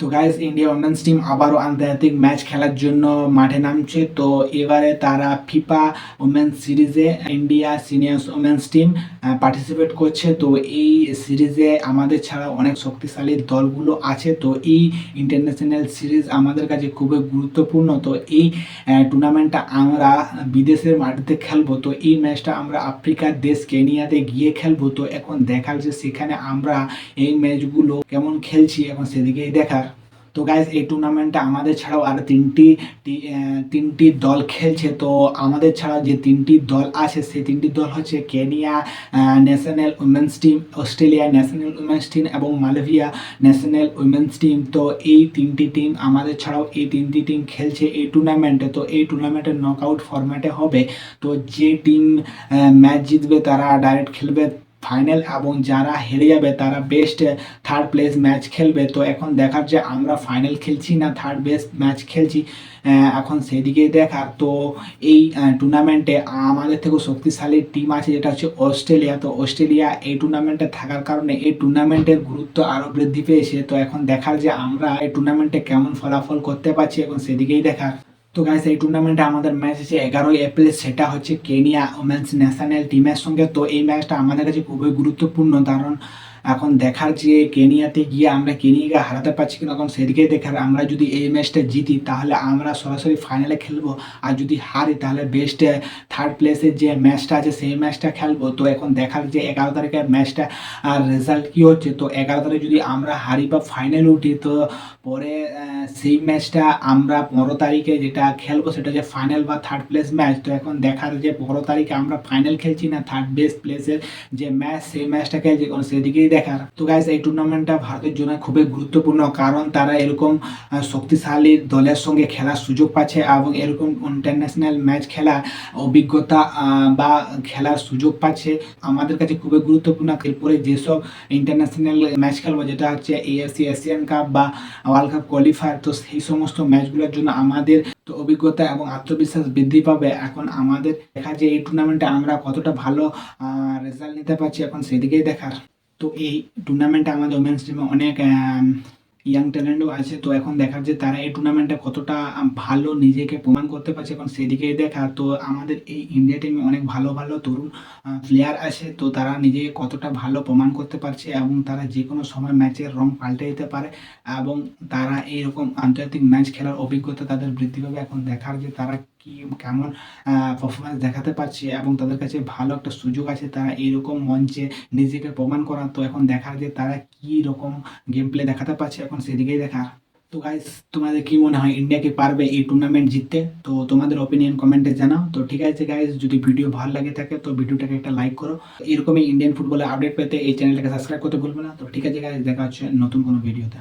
তো guys, India women's team আবারও আন্তর্জাতিক ম্যাচ খেলার জন্য মাঠে নামছে। তো এবারে তারা ফিফা ওমেন্স সিরিজে India seniors women's team participate করছে। তো এই সিরিজে আমাদের ছাড়া অনেক শক্তিশালী দলগুলো আছে। তো এই ইন্টারন্যাশনাল সিরিজ আমাদের কাছে খুবই গুরুত্বপূর্ণ। তো এই টুর্নামেন্টটা আমরা বিদেশের মাটিতে খেলবো। তো এই ম্যাচটা আমরা আফ্রিকার দেশ কেনিয়াতে গিয়ে খেলবো। তো এখন দেখার যে সেখানে আমরা এই ম্যাচগুলো কেমন খেলছি এখন সেদিকেই দেখার। তো গাইজ, এই টুর্নামেন্টটা আমাদের ছাড়াও আরও তিনটি দল খেলছে। তো আমাদের ছাড়াও যে তিনটি দল আছে সেই তিনটি দল হচ্ছে Kenya national women's team, Australia national women's team এবং মালয়েশিয়া ন্যাশনাল উইমেন্স টিম। তো এই তিনটি টিম আমাদের ছাড়াও এই তিনটি টিম খেলছে এই টুর্নামেন্টে। তো এই টুর্নামেন্টের নকআউট ফরম্যাটে হবে। তো যে টিম ম্যাচ জিতবে তারা ডাইরেক্ট খেলবে ফাইনাল, এবং যারা হেরে যাবে তারা বেস্ট থার্ড প্লেস ম্যাচ খেলবে। তো এখন দেখার যে আমরা ফাইনাল খেলছি না থার্ড বেস্ট ম্যাচ খেলছি, এখন সেদিকেই দেখার। তো এই টুর্নামেন্টে আমাদের থেকেও শক্তিশালী টিম আছে যেটা হচ্ছে অস্ট্রেলিয়া। তো অস্ট্রেলিয়া এই টুর্নামেন্টে থাকার কারণে এই টুর্নামেন্টের গুরুত্ব আরও বৃদ্ধি পেয়েছে। তো এখন দেখার যে আমরা এই টুর্নামেন্টে কেমন ফলাফল করতে পারছি এখন সেদিকেই দেখার। তো গাইস, এই টুর্নামেন্টে আমাদের ম্যাচ আছে 11ই এপ্রিল, সেটা হচ্ছে কেনিয়া ওমেন্স ন্যাশনাল টিমের সঙ্গে। তো এই ম্যাচটা আমাদের কাছে খুবই গুরুত্বপূর্ণ, কারণ এখন দেখার যে কেনিয়াতে গিয়ে আমরা কেনিয়াকে হারাতে পারছি কিনা এখন সেদিকেই দেখার। আমরা যদি এই ম্যাচটা জিতি তাহলে আমরা সরাসরি ফাইনালে খেলবো, আর যদি হারি তাহলে বেস্ট থার্ড প্লেসের যে ম্যাচটা আছে সেই ম্যাচটা খেলবো। তো এখন দেখার যে 11 তারিখের ম্যাচটা আর রেজাল্ট কী হচ্ছে। তো 11 তারিখ যদি আমরা হারি বা ফাইনালে উঠি তো পরে সেই ম্যাচটা আমরা 15 তারিখে যেটা খেলবো সেটা যে ফাইনাল বা থার্ড প্লেস ম্যাচ। তো এখন দেখার যে 15 তারিখে আমরা ফাইনাল খেলছি না থার্ড বেস্ট প্লেসের যে ম্যাচ সেই ম্যাচটা খেলছি কারণ সেদিকেই দেখার। তো গাইস, এই টুর্নামেন্টটা ভারতের জন্য খুবই গুরুত্বপূর্ণ, কারণ তারা এরকম শক্তিশালী দলের সঙ্গে খেলার সুযোগ পাচ্ছে এবং এরকম ইন্টারন্যাশনাল ম্যাচ খেলার অভিজ্ঞতা বা খেলার সুযোগ পাচ্ছে। আমাদের কাছে খুবই গুরুত্বপূর্ণ। এরপরে যেসব ইন্টারন্যাশনাল ম্যাচ খেলবো যেটা হচ্ছে এএফসি এশিয়ান কাপ বা ওয়ার্ল্ড কাপ কোয়ালিফায়ার, তো সেই সমস্ত ম্যাচগুলোর জন্য আমাদের তো অভিজ্ঞতা এবং আত্মবিশ্বাস বৃদ্ধি পাবে। এখন আমাদের দেখা যে এই টুর্নামেন্টে আমরা কতটা ভালো রেজাল্ট নিতে পারছি এখন সেদিকেই দেখার। তো এই টুর্নামেন্টে আমাদের ওমেন্স টিমে অনেক ইয়াং ট্যালেন্টও আছে। তো এখন দেখার যে তারা এই টুর্নামেন্টে কতটা ভালো নিজেকে প্রমাণ করতে পারছে এখন সেদিকেই দেখার। তো আমাদের এই ইন্ডিয়া টিমে অনেক ভালো ভালো তরুণ প্লেয়ার আছে। তো তারা নিজেকে কতটা ভালো প্রমাণ করতে পারছে এবং তারা যে কোনো সময় ম্যাচের রং পাল্টে দিতে পারে এবং তারা এইরকম আন্তর্জাতিক ম্যাচ খেলার অভিজ্ঞতা তাদের বৃদ্ধি পাবে। এখন দেখার যে তারা কি কেমন পারফরমেন্স দেখাতে পারছে এবং তাদের কাছে ভালো একটা সুযোগ আছে তারা এইরকম মঞ্চে নিজেকে প্রমাণ করার। তো এখন দেখার যে তারা কি রকম গেম প্লে দেখাতে পারছে এখন সেদিকেই দেখার। তো গাইস, তোমাদের কি মনে হয় ইন্ডিয়া কি পারবে এই টুর্নামেন্ট জিততে? তো তোমাদের অপিনিয়ন কমেন্টে জানাও। তো ঠিক আছে গাইস, যদি ভিডিও ভালো লাগে থাকে তো ভিডিওটাকে একটা লাইক করো। এরকমই ইন্ডিয়ান ফুটবলের আপডেট পেতে এই চ্যানেলটাকে সাবস্ক্রাইব করতে ভুলবে না। তো ঠিক আছে গাইস, দেখা হচ্ছে নতুন কোনো ভিডিওতে।